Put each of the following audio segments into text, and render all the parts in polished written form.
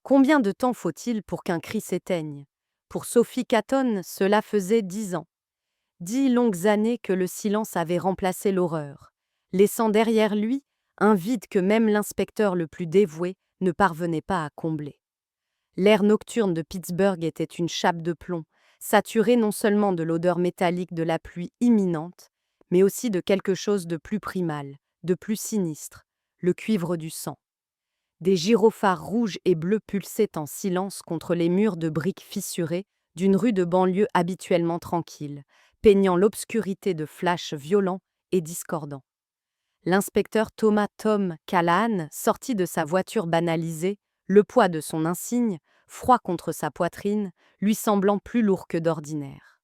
Combien de temps faut-il pour qu'un cri s'éteigne? Pour Sophie Catton, cela faisait 10 ans. 10 longues années que le silence avait remplacé l'horreur, laissant derrière lui un vide que même l'inspecteur le plus dévoué ne parvenait pas à combler. L'air nocturne de Pittsburgh était une chape de plomb, saturée non seulement de l'odeur métallique de la pluie imminente, mais aussi de quelque chose de plus primal, de plus sinistre, le cuivre du sang. Des gyrophares rouges et bleus pulsaient en silence contre les murs de briques fissurées d'une rue de banlieue habituellement tranquille, peignant l'obscurité de flashs violents et discordants. L'inspecteur Thomas Tom Callahan sortit de sa voiture banalisée, le poids de son insigne, froid contre sa poitrine, lui semblant plus lourd que d'ordinaire.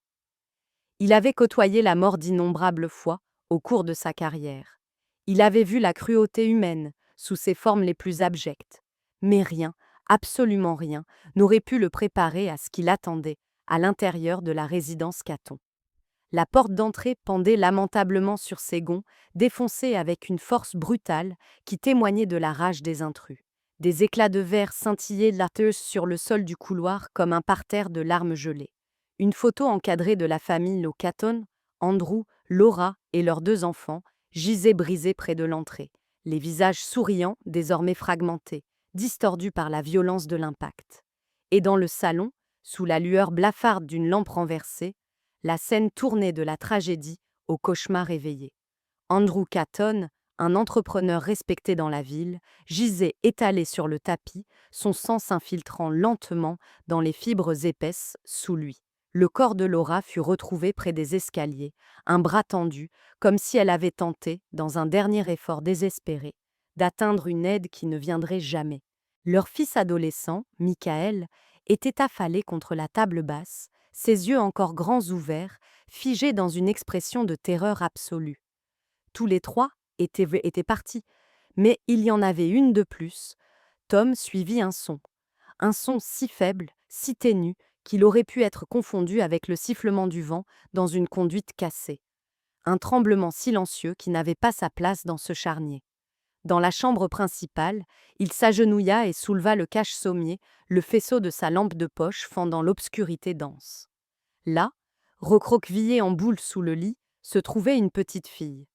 Il avait côtoyé la mort d'innombrables fois au cours de sa carrière. Il avait vu la cruauté humaine sous ses formes les plus abjectes. Mais rien, absolument rien, n'aurait pu le préparer à ce qu'il attendait à l'intérieur de la résidence Catton. La porte d'entrée pendait lamentablement sur ses gonds, défoncée avec une force brutale qui témoignait de la rage des intrus. Des éclats de verre scintillaient lateuse sur le sol du couloir comme un parterre de larmes gelées. Une photo encadrée de la famille Lo Catton, Andrew, Laura et leurs 2 enfants, gisait brisée près de l'entrée, les visages souriants désormais fragmentés, distordus par la violence de l'impact. Et dans le salon, sous la lueur blafarde d'une lampe renversée, la scène tournait de la tragédie au cauchemar éveillé. Andrew Catton, un entrepreneur respecté dans la ville, gisait étalé sur le tapis, son sang s'infiltrant lentement dans les fibres épaisses sous lui. Le corps de Laura fut retrouvé près des escaliers, un bras tendu, comme si elle avait tenté, dans un dernier effort désespéré, d'atteindre une aide qui ne viendrait jamais. Leur fils adolescent, Michael, était affalé contre la table basse, ses yeux encore grands ouverts, figés dans une expression de terreur absolue. Tous les 3 étaient partis, mais il y en avait une de plus. Tom suivit un son si faible, si ténu, qu'il aurait pu être confondu avec le sifflement du vent dans une conduite cassée. Un tremblement silencieux qui n'avait pas sa place dans ce charnier. Dans la chambre principale, il s'agenouilla et souleva le cache-sommier, le faisceau de sa lampe de poche fendant l'obscurité dense. Là, recroquevillée en boule sous le lit, se trouvait une petite fille.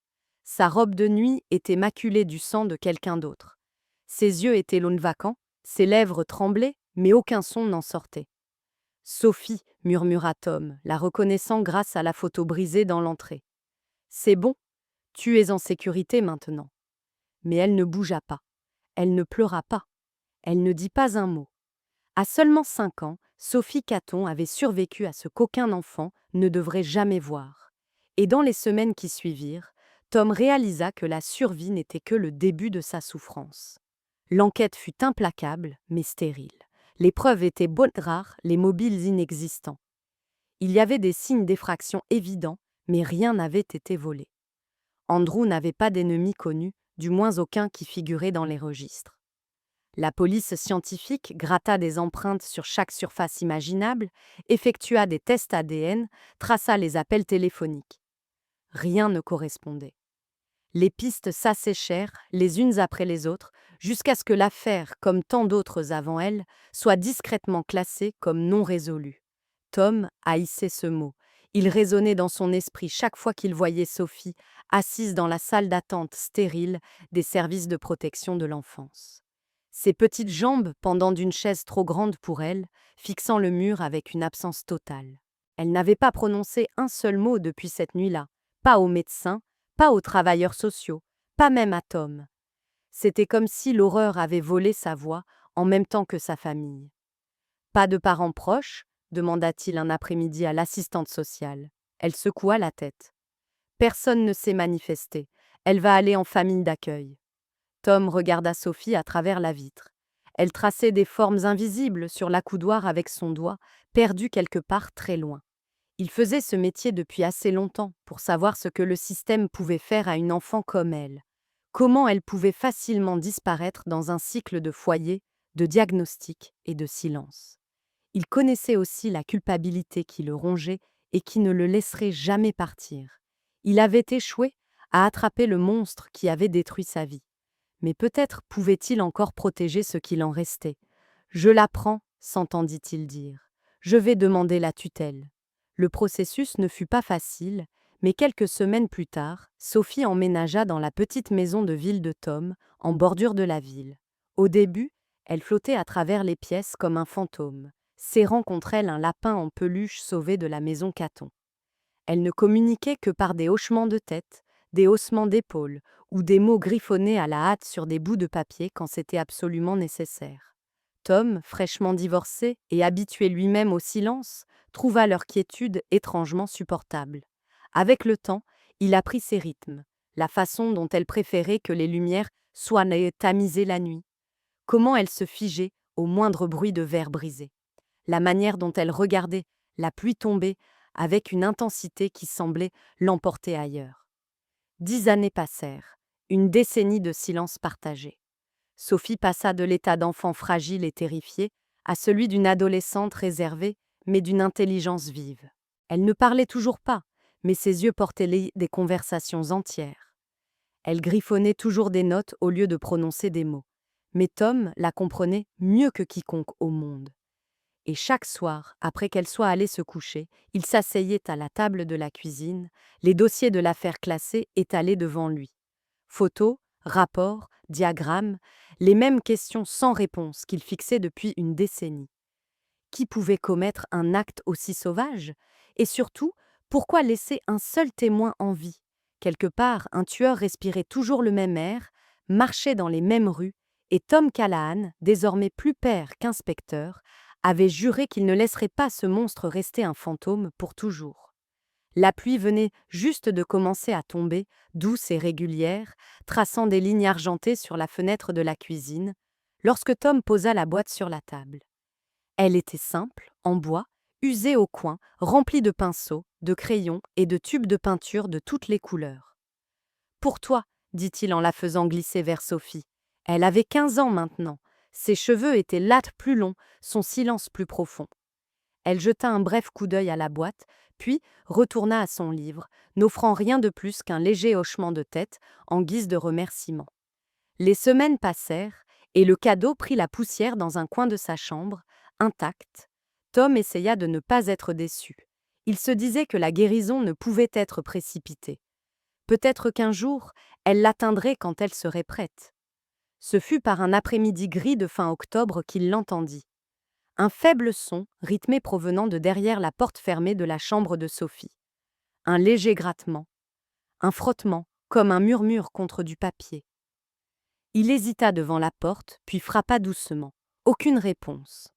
Sa robe de nuit était maculée du sang de quelqu'un d'autre. Ses yeux étaient launes vacants, ses lèvres tremblaient, mais aucun son n'en sortait. « Sophie » murmura Tom, la reconnaissant grâce à la photo brisée dans l'entrée. « C'est bon, tu es en sécurité maintenant. » Mais elle ne bougea pas. Elle ne pleura pas. Elle ne dit pas un mot. À seulement 5 ans, Sophie Catton avait survécu à ce qu'aucun enfant ne devrait jamais voir. Et dans les semaines qui suivirent, Tom réalisa que la survie n'était que le début de sa souffrance. L'enquête fut implacable, mais stérile. Les preuves étaient bonnes rares, les mobiles inexistants. Il y avait des signes d'effraction évidents, mais rien n'avait été volé. Andrew n'avait pas d'ennemi connu, du moins aucun qui figurait dans les registres. La police scientifique gratta des empreintes sur chaque surface imaginable, effectua des tests ADN, traça les appels téléphoniques. Rien ne correspondait. Les pistes s'asséchèrent, les unes après les autres, jusqu'à ce que l'affaire, comme tant d'autres avant elle, soit discrètement classée comme non résolue. Tom haïssait ce mot. Il résonnait dans son esprit chaque fois qu'il voyait Sophie, assise dans la salle d'attente stérile des services de protection de l'enfance. Ses petites jambes pendant d'une chaise trop grande pour elle, fixant le mur avec une absence totale. Elle n'avait pas prononcé un seul mot depuis cette nuit-là, pas au médecin, pas aux travailleurs sociaux, pas même à Tom. C'était comme si l'horreur avait volé sa voix en même temps que sa famille. « Pas de parents proches ?» demanda-t-il un après-midi à l'assistante sociale. Elle secoua la tête. « Personne ne s'est manifesté. Elle va aller en famille d'accueil. » Tom regarda Sophie à travers la vitre. Elle traçait des formes invisibles sur l'accoudoir avec son doigt, perdu quelque part très loin. Il faisait ce métier depuis assez longtemps pour savoir ce que le système pouvait faire à une enfant comme elle. Comment elle pouvait facilement disparaître dans un cycle de foyer, de diagnostic et de silence. Il connaissait aussi la culpabilité qui le rongeait et qui ne le laisserait jamais partir. Il avait échoué à attraper le monstre qui avait détruit sa vie. Mais peut-être pouvait-il encore protéger ce qu'il en restait. Je la prends, s'entendit-il dire. Je vais demander la tutelle. Le processus ne fut pas facile, mais quelques semaines plus tard, Sophie emménagea dans la petite maison de ville de Tom, en bordure de la ville. Au début, elle flottait à travers les pièces comme un fantôme, serrant contre elle un lapin en peluche sauvé de la maison Caton. Elle ne communiquait que par des hochements de tête, des haussements d'épaules ou des mots griffonnés à la hâte sur des bouts de papier quand c'était absolument nécessaire. Tom, fraîchement divorcé et habitué lui-même au silence, trouva leur quiétude étrangement supportable. Avec le temps, il apprit ses rythmes, la façon dont elle préférait que les lumières soient tamisées la nuit, comment elle se figeait au moindre bruit de verre brisé, la manière dont elle regardait la pluie tomber avec une intensité qui semblait l'emporter ailleurs. 10 années passèrent, une décennie de silence partagé. Sophie passa de l'état d'enfant fragile et terrifié à celui d'une adolescente réservée, mais d'une intelligence vive. Elle ne parlait toujours pas, mais ses yeux portaient des conversations entières. Elle griffonnait toujours des notes au lieu de prononcer des mots. Mais Tom la comprenait mieux que quiconque au monde. Et chaque soir, après qu'elle soit allée se coucher, il s'asseyait à la table de la cuisine, les dossiers de l'affaire classés étalés devant lui. Photos, rapports, diagrammes, les mêmes questions sans réponse qu'il fixait depuis une décennie. Qui pouvait commettre un acte aussi sauvage? Et surtout, pourquoi laisser un seul témoin en vie? Quelque part, un tueur respirait toujours le même air, marchait dans les mêmes rues, et Tom Callahan, désormais plus père qu'inspecteur, avait juré qu'il ne laisserait pas ce monstre rester un fantôme pour toujours. La pluie venait juste de commencer à tomber, douce et régulière, traçant des lignes argentées sur la fenêtre de la cuisine, lorsque Tom posa la boîte sur la table. Elle était simple, en bois, usée au coin, remplie de pinceaux, de crayons et de tubes de peinture de toutes les couleurs. Pour toi, dit-il en la faisant glisser vers Sophie. Elle avait 15 ans maintenant. Ses cheveux étaient lattes plus longs, son silence plus profond. Elle jeta un bref coup d'œil à la boîte, puis retourna à son livre, n'offrant rien de plus qu'un léger hochement de tête en guise de remerciement. Les semaines passèrent, et le cadeau prit la poussière dans un coin de sa chambre, intact. Tom essaya de ne pas être déçu. Il se disait que la guérison ne pouvait être précipitée. Peut-être qu'un jour, elle l'atteindrait quand elle serait prête. Ce fut par un après-midi gris de fin octobre qu'il l'entendit. Un faible son, rythmé provenant de derrière la porte fermée de la chambre de Sophie. Un léger grattement. Un frottement, comme un murmure contre du papier. Il hésita devant la porte, puis frappa doucement. Aucune réponse.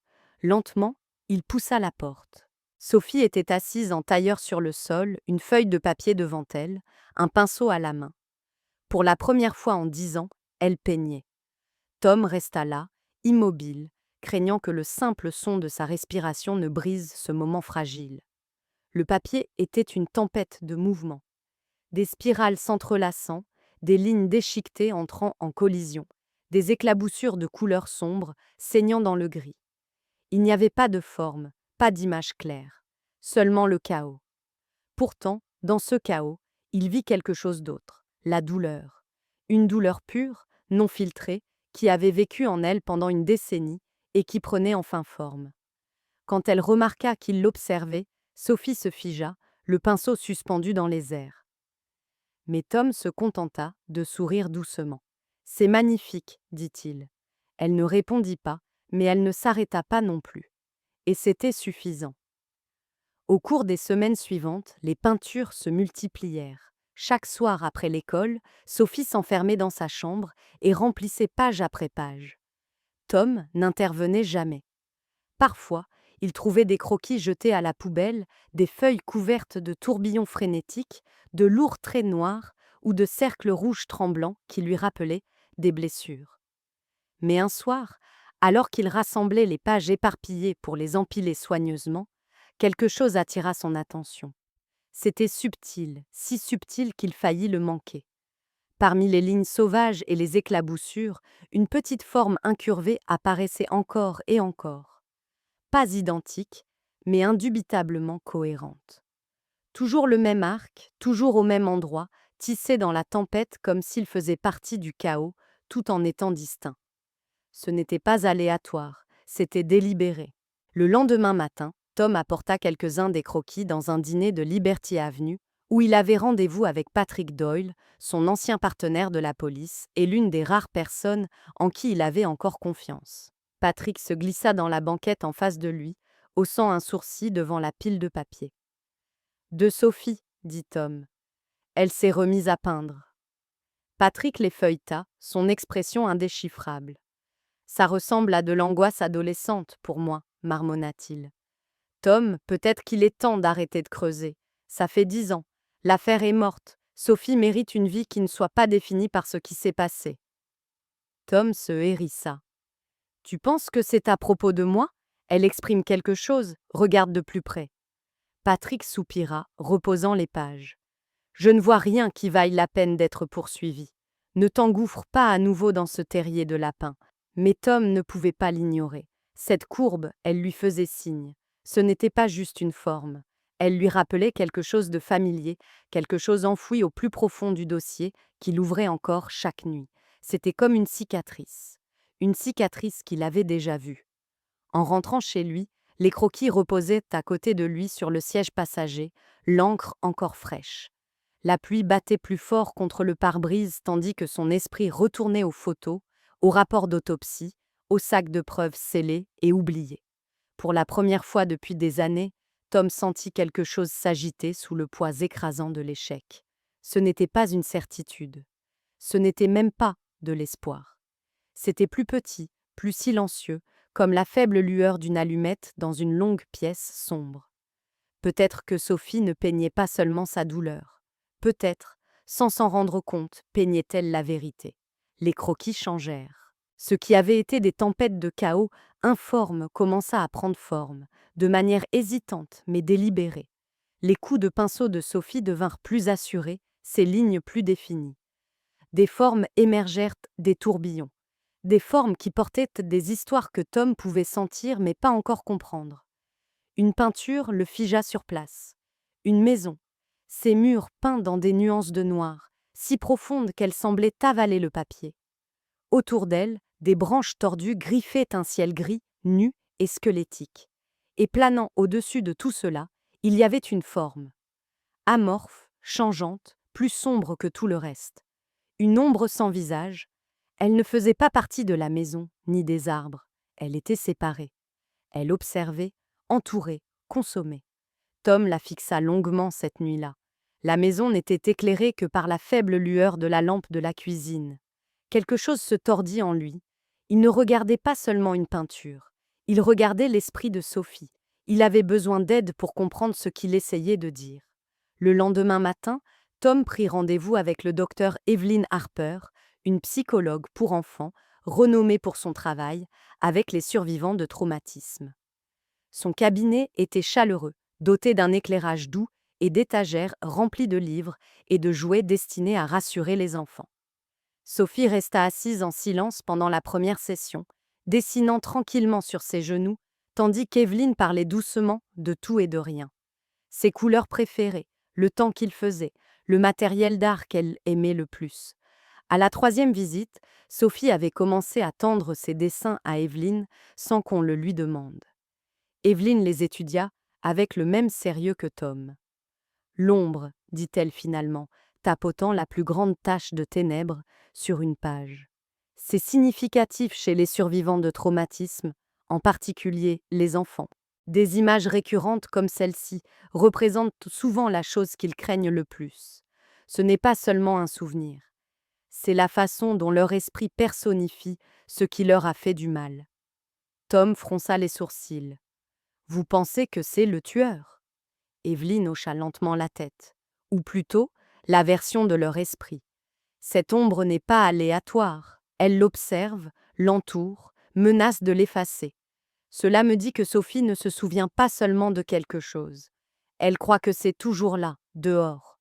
Lentement, il poussa la porte. Sophie était assise en tailleur sur le sol, une feuille de papier devant elle, un pinceau à la main. Pour la première fois en 10 ans, elle peignait. Tom resta là, immobile, craignant que le simple son de sa respiration ne brise ce moment fragile. Le papier était une tempête de mouvements. Des spirales s'entrelaçant, des lignes déchiquetées entrant en collision, des éclaboussures de couleurs sombres saignant dans le gris. Il n'y avait pas de forme, pas d'image claire, seulement le chaos. Pourtant, dans ce chaos, il vit quelque chose d'autre, la douleur. Une douleur pure, non filtrée, qui avait vécu en elle pendant une décennie et qui prenait enfin forme. Quand elle remarqua qu'il l'observait, Sophie se figea, le pinceau suspendu dans les airs. Mais Tom se contenta de sourire doucement. « C'est magnifique, dit-il. » Elle ne répondit pas, mais elle ne s'arrêta pas non plus. Et c'était suffisant. Au cours des semaines suivantes, les peintures se multiplièrent. Chaque soir après l'école, Sophie s'enfermait dans sa chambre et remplissait page après page. Tom n'intervenait jamais. Parfois, il trouvait des croquis jetés à la poubelle, des feuilles couvertes de tourbillons frénétiques, de lourds traits noirs ou de cercles rouges tremblants qui lui rappelaient des blessures. Mais un soir, alors qu'il rassemblait les pages éparpillées pour les empiler soigneusement, quelque chose attira son attention. C'était subtil, si subtil qu'il faillit le manquer. Parmi les lignes sauvages et les éclaboussures, une petite forme incurvée apparaissait encore et encore. Pas identique, mais indubitablement cohérente. Toujours le même arc, toujours au même endroit, tissé dans la tempête comme s'il faisait partie du chaos, tout en étant distinct. Ce n'était pas aléatoire, c'était délibéré. Le lendemain matin, Tom apporta quelques-uns des croquis dans un dîner de Liberty Avenue, où il avait rendez-vous avec Patrick Doyle, son ancien partenaire de la police et l'une des rares personnes en qui il avait encore confiance. Patrick se glissa dans la banquette en face de lui, haussant un sourcil devant la pile de papier. De Sophie, dit Tom. Elle s'est remise à peindre. Patrick les feuilleta, son expression indéchiffrable. Ça ressemble à de l'angoisse adolescente pour moi, marmonna-t-il. Tom, peut-être qu'il est temps d'arrêter de creuser. Ça fait 10 ans. L'affaire est morte. Sophie mérite une vie qui ne soit pas définie par ce qui s'est passé. Tom se hérissa. Tu penses que c'est à propos de moi? Elle exprime quelque chose, regarde de plus près. Patrick soupira, reposant les pages. Je ne vois rien qui vaille la peine d'être poursuivi. Ne t'engouffre pas à nouveau dans ce terrier de lapins. Mais Tom ne pouvait pas l'ignorer. Cette courbe, elle lui faisait signe. Ce n'était pas juste une forme. Elle lui rappelait quelque chose de familier, quelque chose enfoui au plus profond du dossier, qu'il ouvrait encore chaque nuit. C'était comme une cicatrice qu'il avait déjà vue. En rentrant chez lui, les croquis reposaient à côté de lui sur le siège passager, l'encre encore fraîche. La pluie battait plus fort contre le pare-brise tandis que son esprit retournait aux photos, aux rapports d'autopsie, aux sacs de preuves scellés et oubliés. Pour la première fois depuis des années, Tom sentit quelque chose s'agiter sous le poids écrasant de l'échec. Ce n'était pas une certitude. Ce n'était même pas de l'espoir. C'était plus petit, plus silencieux, comme la faible lueur d'une allumette dans une longue pièce sombre. Peut-être que Sophie ne peignait pas seulement sa douleur. Peut-être, sans s'en rendre compte, peignait-elle la vérité. Les croquis changèrent. Ce qui avait été des tempêtes de chaos informes commença à prendre forme, de manière hésitante mais délibérée. Les coups de pinceau de Sophie devinrent plus assurés, ses lignes plus définies. Des formes émergèrent des tourbillons. Des formes qui portaient des histoires que Tom pouvait sentir mais pas encore comprendre. Une peinture le figea sur place. Une maison. Ses murs peints dans des nuances de noir, si profondes qu'elles semblaient avaler le papier. Autour d'elle, des branches tordues griffaient un ciel gris, nu et squelettique. Et planant au-dessus de tout cela, il y avait une forme. Amorphe, changeante, plus sombre que tout le reste. Une ombre sans visage. Elle ne faisait pas partie de la maison, ni des arbres. Elle était séparée. Elle observait, entourait, consommait. Tom la fixa longuement cette nuit-là. La maison n'était éclairée que par la faible lueur de la lampe de la cuisine. Quelque chose se tordit en lui. Il ne regardait pas seulement une peinture. Il regardait l'esprit de Sophie. Il avait besoin d'aide pour comprendre ce qu'il essayait de dire. Le lendemain matin, Tom prit rendez-vous avec le docteur Evelyn Harper, une psychologue pour enfants, renommée pour son travail, avec les survivants de traumatismes. Son cabinet était chaleureux, doté d'un éclairage doux et d'étagères remplies de livres et de jouets destinés à rassurer les enfants. Sophie resta assise en silence pendant la première session, dessinant tranquillement sur ses genoux, tandis qu'Evelyn parlait doucement de tout et de rien. Ses couleurs préférées, le temps qu'il faisait, le matériel d'art qu'elle aimait le plus. À la troisième visite, Sophie avait commencé à tendre ses dessins à Evelyn sans qu'on le lui demande. Evelyn les étudia avec le même sérieux que Tom. L'ombre, dit-elle finalement, tapotant la plus grande tache de ténèbres sur une page. C'est significatif chez les survivants de traumatisme, en particulier les enfants. Des images récurrentes comme celle-ci représentent souvent la chose qu'ils craignent le plus. Ce n'est pas seulement un souvenir. C'est la façon dont leur esprit personnifie ce qui leur a fait du mal. Tom fronça les sourcils. Vous pensez que c'est le tueur? Evelyn hocha lentement la tête. Ou plutôt, la version de leur esprit. Cette ombre n'est pas aléatoire. Elle l'observe, l'entoure, menace de l'effacer. Cela me dit que Sophie ne se souvient pas seulement de quelque chose. Elle croit que c'est toujours là, dehors.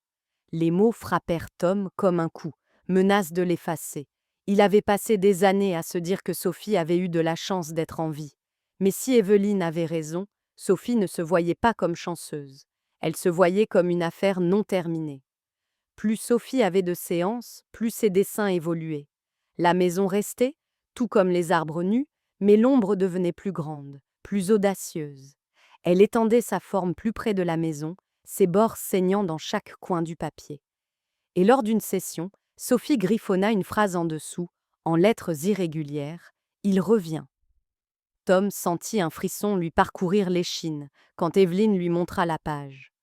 Les mots frappèrent Tom comme un coup, menace de l'effacer. Il avait passé des années à se dire que Sophie avait eu de la chance d'être en vie. Mais si Evelyn avait raison, Sophie ne se voyait pas comme chanceuse. Elle se voyait comme une affaire non terminée. Plus Sophie avait de séances, plus ses dessins évoluaient. La maison restait, tout comme les arbres nus, Mais l'ombre devenait plus grande, plus audacieuse. Elle étendait sa forme plus près de la maison, ses bords saignant dans chaque coin du papier. Et lors d'une session, Sophie griffonna une phrase en dessous, en lettres irrégulières. Il revient. Tom sentit un frisson lui parcourir l'échine quand Evelyne lui montra la page.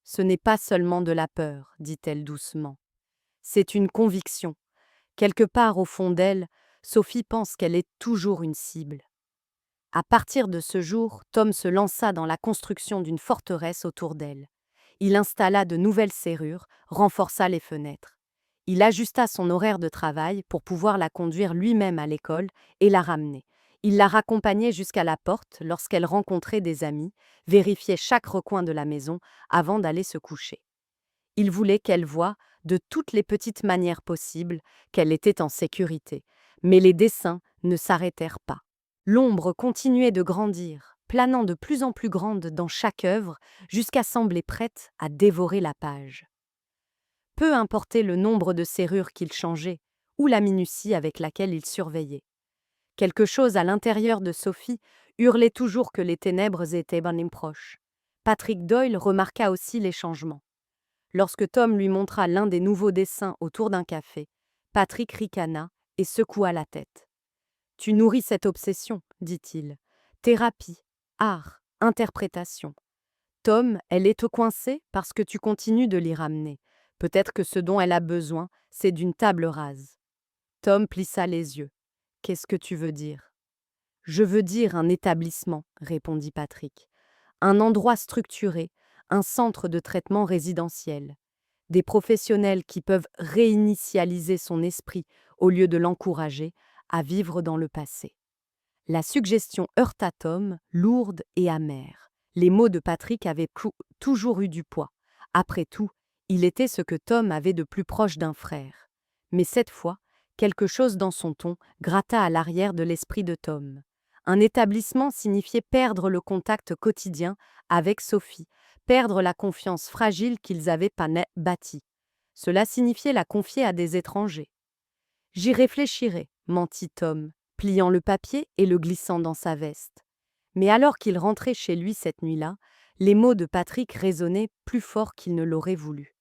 Ce n'est pas seulement de la peur, dit-elle doucement. C'est une conviction. Quelque part au fond d'elle, Sophie pense qu'elle est toujours une cible. À partir de ce jour, Tom se lança dans la construction d'une forteresse autour d'elle. Il installa de nouvelles serrures, renforça les fenêtres. Il ajusta son horaire de travail pour pouvoir la conduire lui-même à l'école et la ramener. Il la raccompagnait jusqu'à la porte lorsqu'elle rencontrait des amis, vérifiait chaque recoin de la maison avant d'aller se coucher. Il voulait qu'elle voie, de toutes les petites manières possibles, qu'elle était en sécurité. Mais les dessins ne s'arrêtèrent pas. L'ombre continuait de grandir, planant de plus en plus grande dans chaque œuvre, jusqu'à sembler prête à dévorer la page. Peu importait le nombre de serrures qu'il changeait, ou la minutie avec laquelle il surveillait. Quelque chose à l'intérieur de Sophie hurlait toujours que les ténèbres étaient bien proches. Patrick Doyle remarqua aussi les changements. Lorsque Tom lui montra l'un des nouveaux dessins autour d'un café, Patrick ricana et secoua la tête. « Tu nourris cette obsession, dit-il. Thérapie, art, interprétation. Tom, elle est coincée parce que tu continues de l'y ramener. Peut-être que ce dont elle a besoin, c'est d'une table rase. » Tom plissa les yeux. « Qu'est-ce que tu veux dire ?»« Je veux dire un établissement, répondit Patrick. Un endroit structuré, un centre de traitement résidentiel. Des professionnels qui peuvent réinitialiser son esprit au lieu de l'encourager à vivre dans le passé. » La suggestion heurta Tom, lourde et amère. Les mots de Patrick avaient toujours eu du poids. Après tout, il était ce que Tom avait de plus proche d'un frère. Mais cette fois, quelque chose dans son ton gratta à l'arrière de l'esprit de Tom. Un établissement signifiait perdre le contact quotidien avec Sophie, perdre la confiance fragile qu'ils avaient bâtie. Cela signifiait la confier à des étrangers. « J'y réfléchirai, mentit Tom, pliant le papier et le glissant dans sa veste. Mais alors qu'il rentrait chez lui cette nuit-là, les mots de Patrick résonnaient plus fort qu'il ne l'aurait voulu.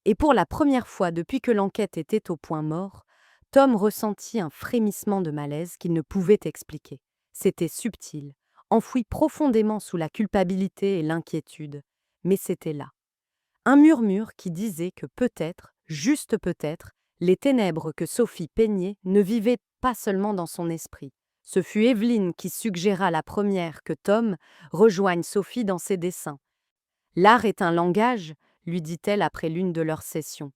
Et pour la première fois depuis que l'enquête était au point mort, Tom ressentit un frémissement de malaise qu'il ne pouvait expliquer. C'était subtil, enfoui profondément sous la culpabilité et l'inquiétude, mais c'était là. Un murmure qui disait que peut-être, juste peut-être, les ténèbres que Sophie peignait ne vivaient pas seulement dans son esprit. Ce fut Evelyne qui suggéra la première que Tom rejoigne Sophie dans ses dessins. « L'art est un langage », lui dit-elle après l'une de leurs sessions.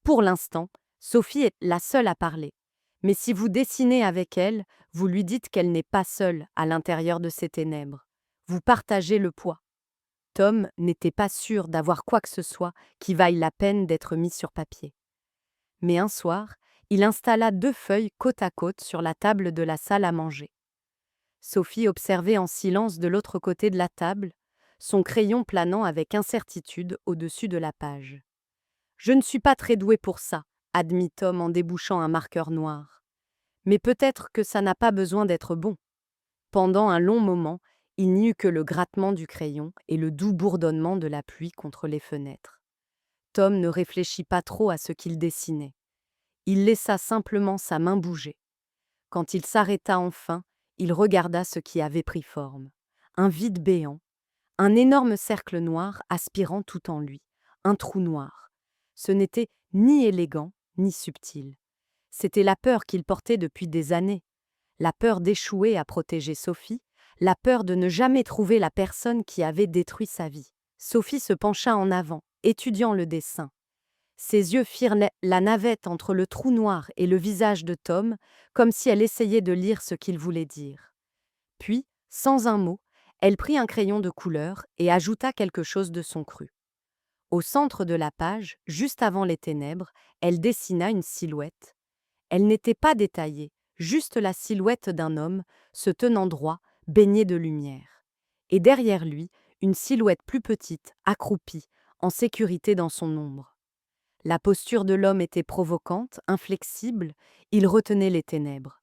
Pour l'instant, Sophie est la seule à parler. Mais si vous dessinez avec elle, vous lui dites qu'elle n'est pas seule à l'intérieur de ces ténèbres. Vous partagez le poids. Tom n'était pas sûr d'avoir quoi que ce soit qui vaille la peine d'être mis sur papier. Mais un soir, il installa 2 feuilles côte à côte sur la table de la salle à manger. Sophie observait en silence de l'autre côté de la table, son crayon planant avec incertitude au-dessus de la page. « Je ne suis pas très doué pour ça, » admit Tom en débouchant un marqueur noir. « Mais peut-être que ça n'a pas besoin d'être bon. » Pendant un long moment, il n'y eut que le grattement du crayon et le doux bourdonnement de la pluie contre les fenêtres. Tom ne réfléchit pas trop à ce qu'il dessinait. Il laissa simplement sa main bouger. Quand il s'arrêta enfin, il regarda ce qui avait pris forme. Un vide béant, un énorme cercle noir aspirant tout en lui, un trou noir. Ce n'était ni élégant, ni subtil. C'était la peur qu'il portait depuis des années. La peur d'échouer à protéger Sophie, la peur de ne jamais trouver la personne qui avait détruit sa vie. Sophie se pencha en avant, étudiant le dessin. Ses yeux firent la navette entre le trou noir et le visage de Tom, comme si elle essayait de lire ce qu'il voulait dire. Puis, sans un mot, elle prit un crayon de couleur et ajouta quelque chose de son cru. Au centre de la page, juste avant les ténèbres, elle dessina une silhouette. Elle n'était pas détaillée, juste la silhouette d'un homme, se tenant droit, baigné de lumière. Et derrière lui, une silhouette plus petite, accroupie, en sécurité dans son ombre. La posture de l'homme était provocante, inflexible, il retenait les ténèbres.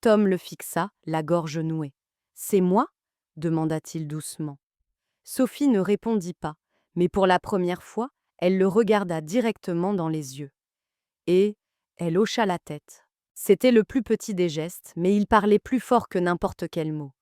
Tom le fixa, la gorge nouée. « C'est moi » demanda-t-il doucement. Sophie ne répondit pas, mais pour la première fois, elle le regarda directement dans les yeux. Et elle hocha la tête. C'était le plus petit des gestes, mais il parlait plus fort que n'importe quel mot.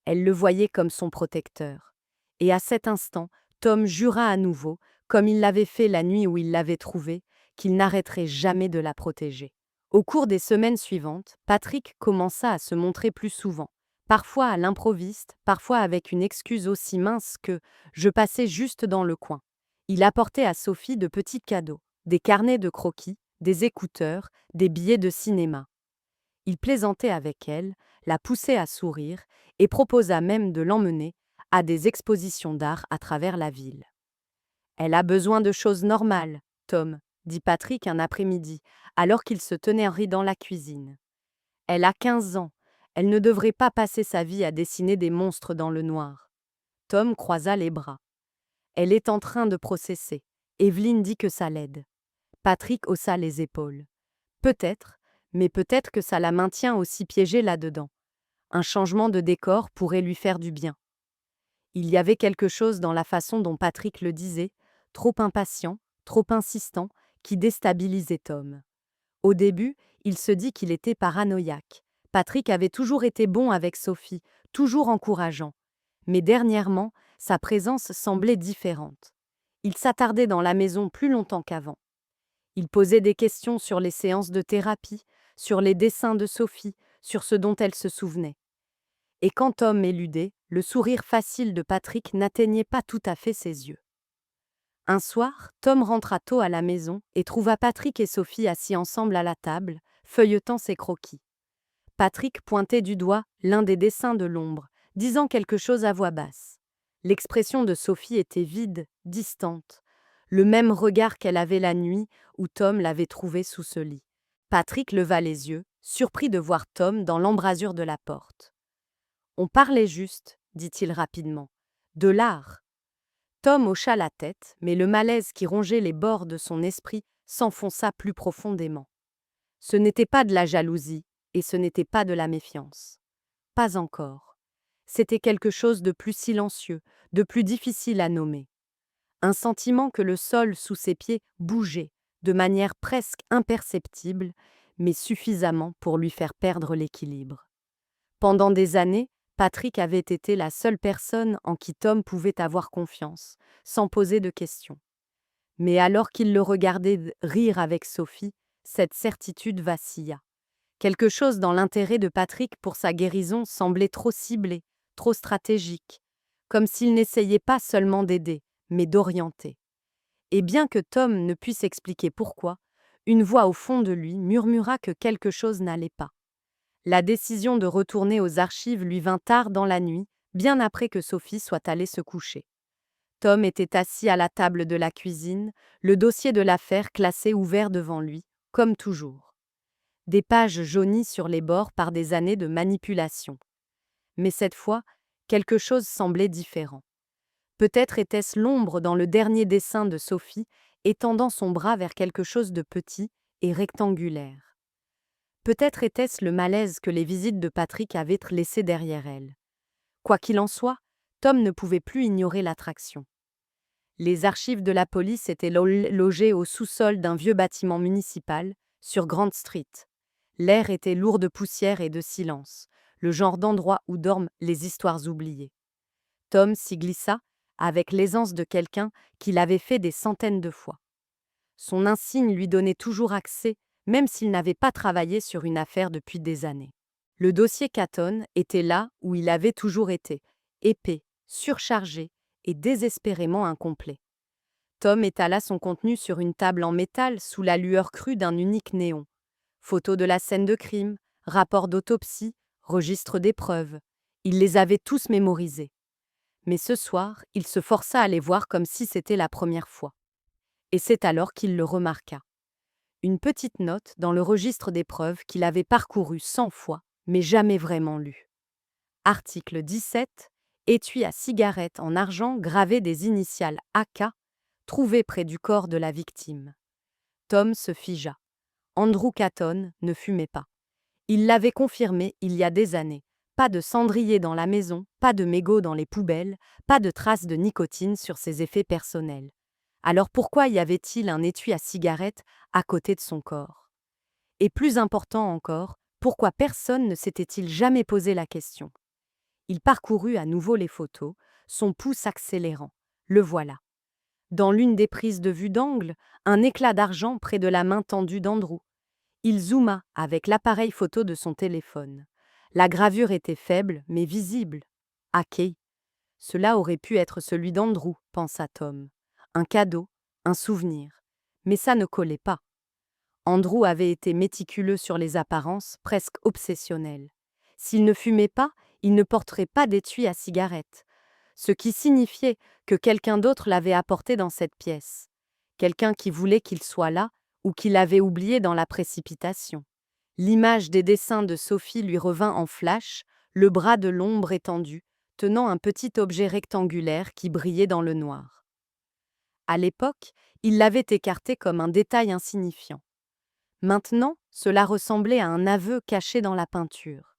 Elle le voyait comme son protecteur. Et à cet instant, Tom jura à nouveau, comme il l'avait fait la nuit où il l'avait trouvée, qu'il n'arrêterait jamais de la protéger. Au cours des semaines suivantes, Patrick commença à se montrer plus souvent, parfois à l'improviste, parfois avec une excuse aussi mince que « je passais juste dans le coin ». Il apportait à Sophie de petits cadeaux, des carnets de croquis, des écouteurs, des billets de cinéma. Il plaisantait avec elle, la poussait à sourire et proposa même de l'emmener à des expositions d'art à travers la ville. « Elle a besoin de choses normales, Tom », dit Patrick un après-midi, alors qu'il se tenait en riz dans la cuisine. « Elle a 15 ans, elle ne devrait pas passer sa vie à dessiner des monstres dans le noir. » Tom croisa les bras. « Elle est en train de processer. Evelyne dit que ça l'aide. » Patrick haussa les épaules. « Peut-être, mais peut-être que ça la maintient aussi piégée là-dedans. Un changement de décor pourrait lui faire du bien. » Il y avait quelque chose dans la façon dont Patrick le disait, trop impatient, trop insistant, qui déstabilisait Tom. Au début, il se dit qu'il était paranoïaque. Patrick avait toujours été bon avec Sophie, toujours encourageant. Mais dernièrement, sa présence semblait différente. Il s'attardait dans la maison plus longtemps qu'avant. Il posait des questions sur les séances de thérapie, sur les dessins de Sophie, sur ce dont elle se souvenait. Et quand Tom éludait, le sourire facile de Patrick n'atteignait pas tout à fait ses yeux. Un soir, Tom rentra tôt à la maison et trouva Patrick et Sophie assis ensemble à la table, feuilletant ses croquis. Patrick pointait du doigt l'un des dessins de l'ombre, disant quelque chose à voix basse. L'expression de Sophie était vide, distante, le même regard qu'elle avait la nuit où Tom l'avait trouvée sous ce lit. Patrick leva les yeux, surpris de voir Tom dans l'embrasure de la porte. « On parlait juste, » dit-il rapidement. « De l'art. » Tom hocha la tête, mais le malaise qui rongeait les bords de son esprit s'enfonça plus profondément. Ce n'était pas de la jalousie, et ce n'était pas de la méfiance. Pas encore. C'était quelque chose de plus silencieux, de plus difficile à nommer. Un sentiment que le sol sous ses pieds bougeait, de manière presque imperceptible, mais suffisamment pour lui faire perdre l'équilibre. Pendant des années, Patrick avait été la seule personne en qui Tom pouvait avoir confiance, sans poser de questions. Mais alors qu'il le regardait rire avec Sophie, cette certitude vacilla. Quelque chose dans l'intérêt de Patrick pour sa guérison semblait trop ciblé, trop stratégique, comme s'il n'essayait pas seulement d'aider, mais d'orienter. Et bien que Tom ne puisse expliquer pourquoi, une voix au fond de lui murmura que quelque chose n'allait pas. La décision de retourner aux archives lui vint tard dans la nuit, bien après que Sophie soit allée se coucher. Tom était assis à la table de la cuisine, le dossier de l'affaire classé ouvert devant lui, comme toujours. Des pages jaunies sur les bords par des années de manipulation. Mais cette fois, quelque chose semblait différent. Peut-être était-ce l'ombre dans le dernier dessin de Sophie, étendant son bras vers quelque chose de petit et rectangulaire. Peut-être était-ce le malaise que les visites de Patrick avaient laissé derrière elle. Quoi qu'il en soit, Tom ne pouvait plus ignorer l'attraction. Les archives de la police étaient logées au sous-sol d'un vieux bâtiment municipal, sur Grant Street. L'air était lourd de poussière et de silence, le genre d'endroit où dorment les histoires oubliées. Tom s'y glissa, avec l'aisance de quelqu'un qui l'avait fait des centaines de fois. Son insigne lui donnait toujours accès, même s'il n'avait pas travaillé sur une affaire depuis des années. Le dossier Catton était là où il avait toujours été, épais, surchargé et désespérément incomplet. Tom étala son contenu sur une table en métal sous la lueur crue d'un unique néon. Photos de la scène de crime, rapports d'autopsie, registres des preuves. Il les avait tous mémorisés. Mais ce soir, il se força à les voir comme si c'était la première fois. Et c'est alors qu'il le remarqua. Une petite note dans le registre des preuves qu'il avait parcouru 100 fois, mais jamais vraiment lu. Article 17, étui à cigarette en argent gravé des initiales AK, trouvé près du corps de la victime. Tom se figea. Andrew Catton ne fumait pas. Il l'avait confirmé il y a des années. Pas de cendrier dans la maison, pas de mégots dans les poubelles, pas de traces de nicotine sur ses effets personnels. Alors pourquoi y avait-il un étui à cigarette à côté de son corps? Et plus important encore, pourquoi personne ne s'était-il jamais posé la question? Il parcourut à nouveau les photos, son pouce accélérant. Le voilà. Dans l'une des prises de vue d'angle, un éclat d'argent près de la main tendue d'Andrew. Il zooma avec l'appareil photo de son téléphone. La gravure était faible, mais visible. Hacké. Cela aurait pu être celui d'Andrew, pensa Tom. Un cadeau, un souvenir. Mais ça ne collait pas. Andrew avait été méticuleux sur les apparences, presque obsessionnel. S'il ne fumait pas, il ne porterait pas d'étui à cigarette, ce qui signifiait que quelqu'un d'autre l'avait apporté dans cette pièce. Quelqu'un qui voulait qu'il soit là ou qui l'avait oublié dans la précipitation. L'image des dessins de Sophie lui revint en flash, le bras de l'ombre étendu, tenant un petit objet rectangulaire qui brillait dans le noir. À l'époque, il l'avait écarté comme un détail insignifiant. Maintenant, cela ressemblait à un aveu caché dans la peinture.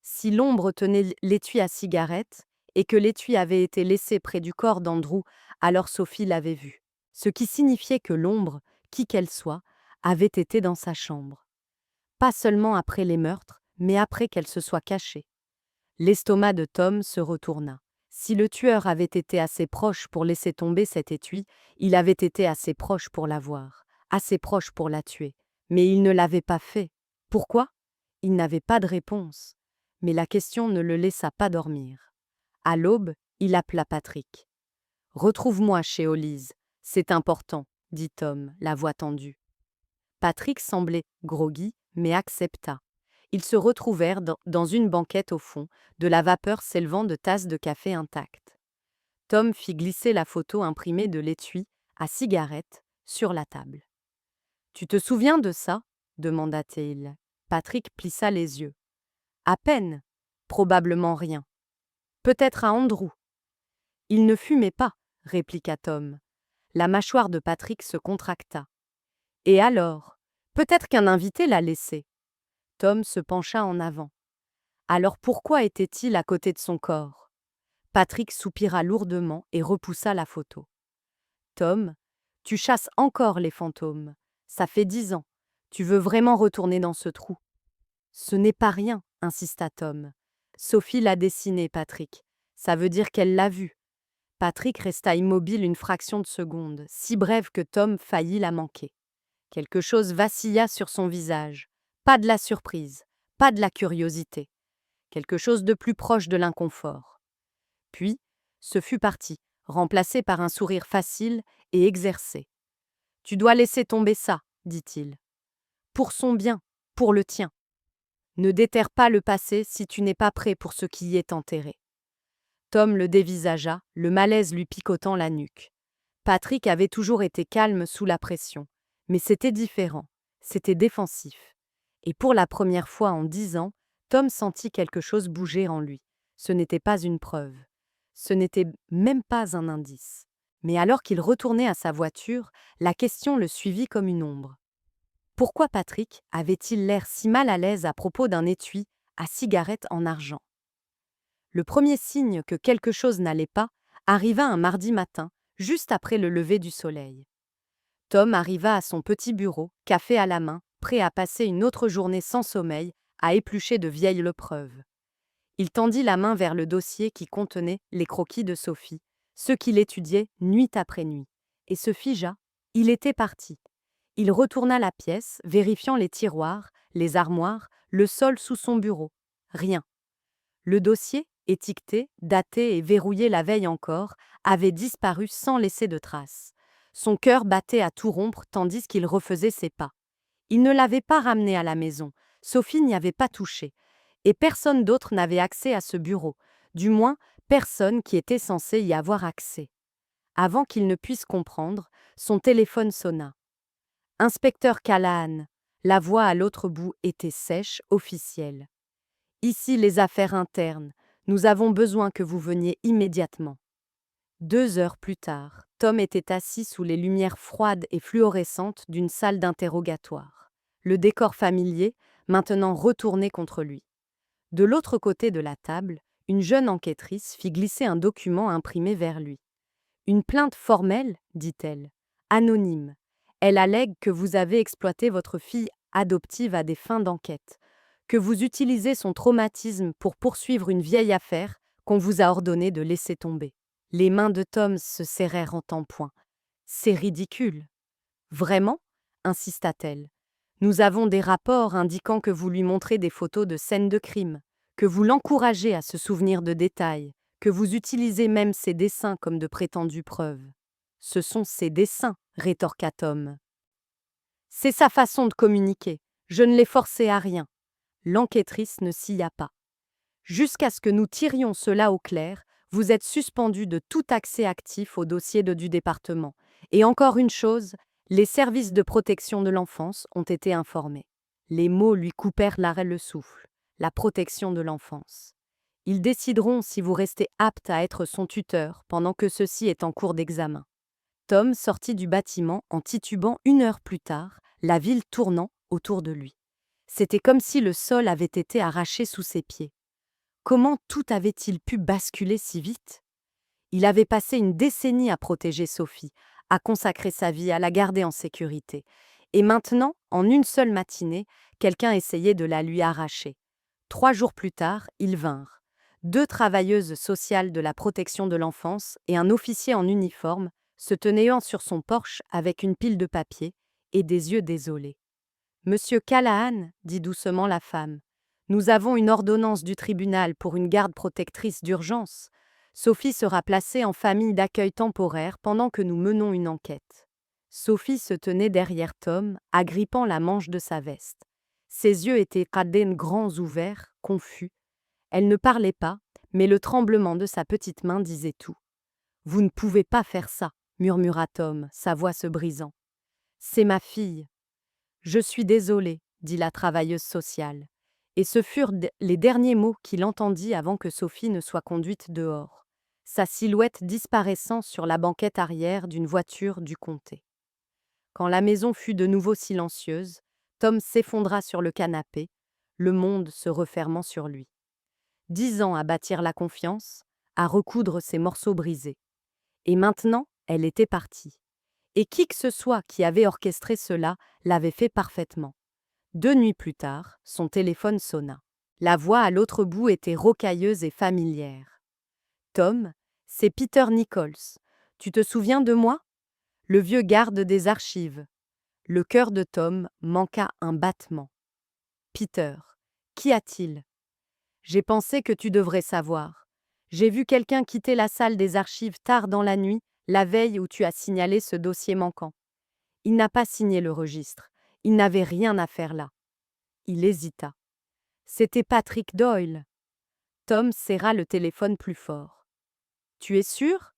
Si l'ombre tenait l'étui à cigarette et que l'étui avait été laissé près du corps d'Andrew, alors Sophie l'avait vu. Ce qui signifiait que l'ombre, qui qu'elle soit, avait été dans sa chambre. Pas seulement après les meurtres, mais après qu'elle se soit cachée. L'estomac de Tom se retourna. Si le tueur avait été assez proche pour laisser tomber cet étui, il avait été assez proche pour la voir, assez proche pour la tuer. Mais il ne l'avait pas fait. Pourquoi? Il n'avait pas de réponse. Mais la question ne le laissa pas dormir. À l'aube, il appela Patrick. « Retrouve-moi chez Hollis. C'est important, » dit Tom, la voix tendue. Patrick semblait groggy, mais accepta. Ils se retrouvèrent dans une banquette au fond, de la vapeur s'élevant de tasses de café intactes. Tom fit glisser la photo imprimée de l'étui, à cigarette, sur la table. « Tu te souviens de ça ?» demanda-t-il. Patrick plissa les yeux. « À peine. Probablement rien. Peut-être à Andrew. » « Il ne fumait pas, » répliqua Tom. La mâchoire de Patrick se contracta. « Et alors? Peut-être qu'un invité l'a laissé. » Tom se pencha en avant. Alors pourquoi était-il à côté de son corps? Patrick soupira lourdement et repoussa la photo. « Tom, tu chasses encore les fantômes. Ça fait 10 ans. Tu veux vraiment retourner dans ce trou? » « Ce n'est pas rien, » insista Tom. « Sophie l'a dessiné, Patrick. Ça veut dire qu'elle l'a vu. » Patrick resta immobile une fraction de seconde, si brève que Tom faillit la manquer. Quelque chose vacilla sur son visage. Pas de la surprise, pas de la curiosité. Quelque chose de plus proche de l'inconfort. Puis, ce fut parti, remplacé par un sourire facile et exercé. « Tu dois laisser tomber ça, » dit-il. « Pour son bien, pour le tien. Ne déterre pas le passé si tu n'es pas prêt pour ce qui y est enterré. » Tom le dévisagea, le malaise lui picotant la nuque. Patrick avait toujours été calme sous la pression, mais c'était différent, c'était défensif. Et pour la première fois en 10 ans, Tom sentit quelque chose bouger en lui. Ce n'était pas une preuve. Ce n'était même pas un indice. Mais alors qu'il retournait à sa voiture, la question le suivit comme une ombre. Pourquoi Patrick avait-il l'air si mal à l'aise à propos d'un étui à cigarette en argent? Le premier signe que quelque chose n'allait pas arriva un mardi matin, juste après le lever du soleil. Tom arriva à son petit bureau, café à la main, prêt à passer une autre journée sans sommeil, à éplucher de vieilles preuves. Il tendit la main vers le dossier qui contenait les croquis de Sophie, ceux qu'il étudiait nuit après nuit, et se figea. Il était parti. Il retourna la pièce, vérifiant les tiroirs, les armoires, le sol sous son bureau. Rien. Le dossier, étiqueté, daté et verrouillé la veille encore, avait disparu sans laisser de traces. Son cœur battait à tout rompre tandis qu'il refaisait ses pas. Il ne l'avait pas ramené à la maison, Sophie n'y avait pas touché, et personne d'autre n'avait accès à ce bureau, du moins personne qui était censé y avoir accès. Avant qu'il ne puisse comprendre, son téléphone sonna. « Inspecteur Callahan », la voix à l'autre bout était sèche, officielle. « Ici les affaires internes. Nous avons besoin que vous veniez immédiatement. » 2 heures plus tard, Tom était assis sous les lumières froides et fluorescentes d'une salle d'interrogatoire. Le décor familier, maintenant retournée contre lui. De l'autre côté de la table, une jeune enquêtrice fit glisser un document imprimé vers lui. Une plainte formelle, dit-elle, anonyme. Elle allègue que vous avez exploité votre fille adoptive à des fins d'enquête, que vous utilisez son traumatisme pour poursuivre une vieille affaire qu'on vous a ordonné de laisser tomber. Les mains de Tom se serrèrent en tampoing. C'est ridicule. Vraiment? Insista-t-elle. Nous avons des rapports indiquant que vous lui montrez des photos de scènes de crime, que vous l'encouragez à se souvenir de détails, que vous utilisez même ses dessins comme de prétendues preuves. Ce sont ses dessins, rétorqua Tom. C'est sa façon de communiquer. Je ne l'ai forcé à rien. L'enquêtrice ne scia pas. Jusqu'à ce que nous tirions cela au clair, vous êtes suspendu de tout accès actif au dossier du département. Et encore une chose, les services de protection de l'enfance ont été informés. Les mots lui coupèrent le souffle. La protection de l'enfance. Ils décideront si vous restez apte à être son tuteur pendant que ceci est en cours d'examen. Tom sortit du bâtiment en titubant 1 heure plus tard, la ville tournant autour de lui. C'était comme si le sol avait été arraché sous ses pieds. Comment tout avait-il pu basculer si vite? Il avait passé une décennie à protéger Sophie, à consacrer sa vie à la garder en sécurité. Et maintenant, en une seule matinée, quelqu'un essayait de la lui arracher. 3 jours plus tard, ils vinrent. 2 travailleuses sociales de la protection de l'enfance et un officier en uniforme, se tenant sur son porche avec une pile de papier et des yeux désolés. « Monsieur Callahan, dit doucement la femme, nous avons une ordonnance du tribunal pour une garde protectrice d'urgence. Sophie sera placée en famille d'accueil temporaire pendant que nous menons une enquête. » Sophie se tenait derrière Tom, agrippant la manche de sa veste. Ses yeux étaient grands ouverts, confus. Elle ne parlait pas, mais le tremblement de sa petite main disait tout. « Vous ne pouvez pas faire ça, murmura Tom, sa voix se brisant. C'est ma fille. Je suis désolée, dit la travailleuse sociale. Et ce furent les derniers mots qu'il entendit avant que Sophie ne soit conduite dehors, sa silhouette disparaissant sur la banquette arrière d'une voiture du comté. Quand la maison fut de nouveau silencieuse, Tom s'effondra sur le canapé, le monde se refermant sur lui. 10 ans à bâtir la confiance, à recoudre ses morceaux brisés. Et maintenant, elle était partie. Et qui que ce soit qui avait orchestré cela l'avait fait parfaitement. 2 nuits plus tard, son téléphone sonna. La voix à l'autre bout était rocailleuse et familière. « Tom, c'est Peter Nichols. Tu te souviens de moi ?» Le vieux garde des archives. Le cœur de Tom manqua un battement. « Peter, qu'y a-t-il ?»« J'ai pensé que tu devrais savoir. J'ai vu quelqu'un quitter la salle des archives tard dans la nuit, la veille où tu as signalé ce dossier manquant. Il n'a pas signé le registre. Il n'avait rien à faire là. » Il hésita. C'était Patrick Doyle. Tom serra le téléphone plus fort. « Tu es sûr ?»«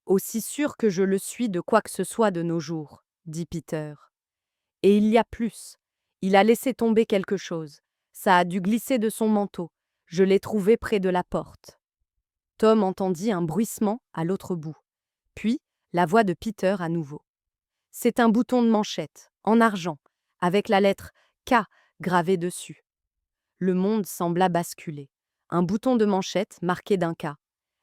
Aussi sûr que je le suis de quoi que ce soit de nos jours, » dit Peter. « Et il y a plus. Il a laissé tomber quelque chose. Ça a dû glisser de son manteau. Je l'ai trouvé près de la porte. » Tom entendit un bruissement à l'autre bout. Puis, la voix de Peter à nouveau. « C'est un bouton de manchette, en argent, avec la lettre « K » gravée dessus. » Le monde sembla basculer. Un bouton de manchette marqué d'un K.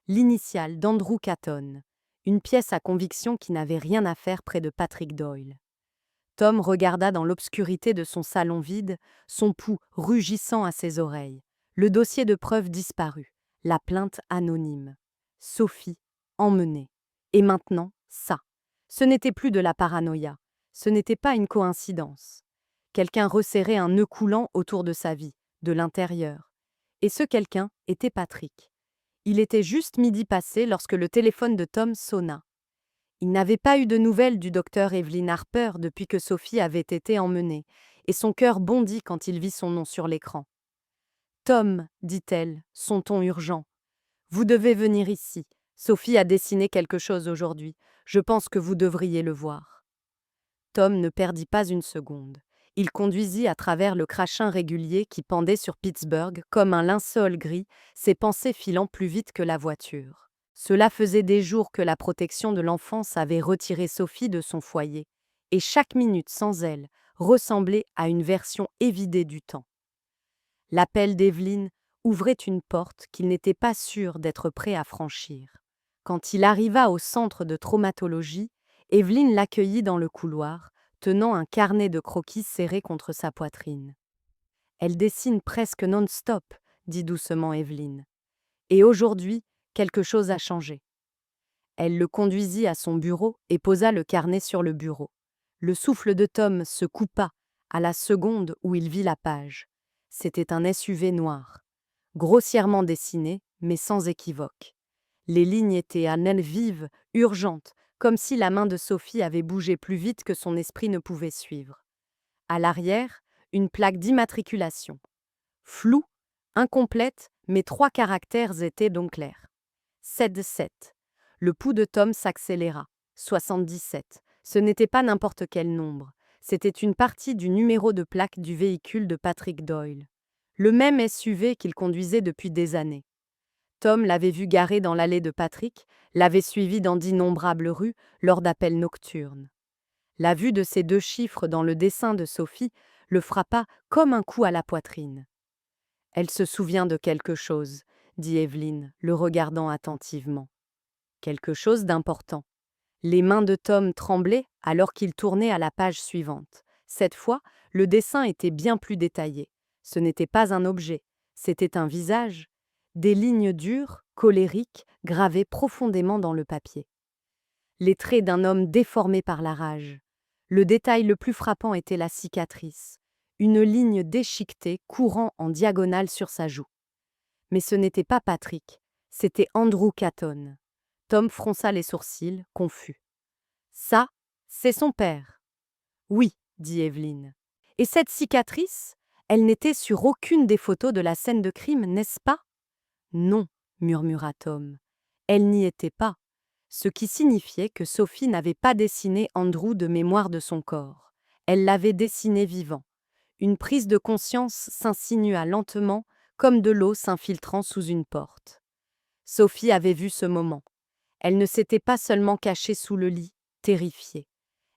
L'initiale d'Andrew Catton. Une pièce à conviction qui n'avait rien à faire près de Patrick Doyle. Tom regarda dans l'obscurité de son salon vide, son pouls rugissant à ses oreilles. Le dossier de preuve disparu. La plainte anonyme. Sophie, emmenée. Et maintenant, ça. Ce n'était plus de la paranoïa. Ce n'était pas une coïncidence. Quelqu'un resserrait un nœud coulant autour de sa vie, de l'intérieur. Et ce quelqu'un était Patrick. Il était juste midi passé lorsque le téléphone de Tom sonna. Il n'avait pas eu de nouvelles du docteur Evelyn Harper depuis que Sophie avait été emmenée, et son cœur bondit quand il vit son nom sur l'écran. « Tom, dit-elle, son ton urgent, vous devez venir ici. Sophie a dessiné quelque chose aujourd'hui. Je pense que vous devriez le voir. » Tom ne perdit pas une seconde. Il conduisit à travers le crachin régulier qui pendait sur Pittsburgh comme un linceul gris, ses pensées filant plus vite que la voiture. Cela faisait des jours que la protection de l'enfance avait retiré Sophie de son foyer, et chaque minute sans elle ressemblait à une version évidée du temps. L'appel d'Evelyn ouvrait une porte qu'il n'était pas sûr d'être prêt à franchir. Quand il arriva au centre de traumatologie, Evelyn l'accueillit dans le couloir, tenant un carnet de croquis serré contre sa poitrine. Elle dessine presque non-stop, dit doucement Evelyn. Et aujourd'hui, quelque chose a changé. Elle le conduisit à son bureau et posa le carnet sur le bureau. Le souffle de Tom se coupa à la seconde où il vit la page. C'était un SUV noir, grossièrement dessiné, mais sans équivoque. Les lignes étaient à naine vive, urgentes, comme si la main de Sophie avait bougé plus vite que son esprit ne pouvait suivre. À l'arrière, une plaque d'immatriculation. Floue, incomplète, mais 3 caractères étaient donc clairs. 7. Le pouls de Tom s'accéléra. 77. Ce n'était pas n'importe quel nombre. C'était une partie du numéro de plaque du véhicule de Patrick Doyle. Le même SUV qu'il conduisait depuis des années. Tom l'avait vu garé dans l'allée de Patrick, l'avait suivi dans d'innombrables rues lors d'appels nocturnes. La vue de ces 2 chiffres dans le dessin de Sophie le frappa comme un coup à la poitrine. Elle se souvient de quelque chose, dit Evelyn, le regardant attentivement. Quelque chose d'important. Les mains de Tom tremblaient alors qu'il tournait à la page suivante. Cette fois, le dessin était bien plus détaillé. Ce n'était pas un objet, c'était un visage. Des lignes dures, colériques, gravées profondément dans le papier. Les traits d'un homme déformé par la rage. Le détail le plus frappant était la cicatrice. Une ligne déchiquetée courant en diagonale sur sa joue. Mais ce n'était pas Patrick, c'était Andrew Caton. Tom fronça les sourcils, confus. Ça, c'est son père. Oui, dit Evelyn. Et cette cicatrice, elle n'était sur aucune des photos de la scène de crime, n'est-ce pas? Non, murmura Tom. Elle n'y était pas, ce qui signifiait que Sophie n'avait pas dessiné Andrew de mémoire de son corps. Elle l'avait dessiné vivant. Une prise de conscience s'insinua lentement, comme de l'eau s'infiltrant sous une porte. Sophie avait vu ce moment. Elle ne s'était pas seulement cachée sous le lit, terrifiée.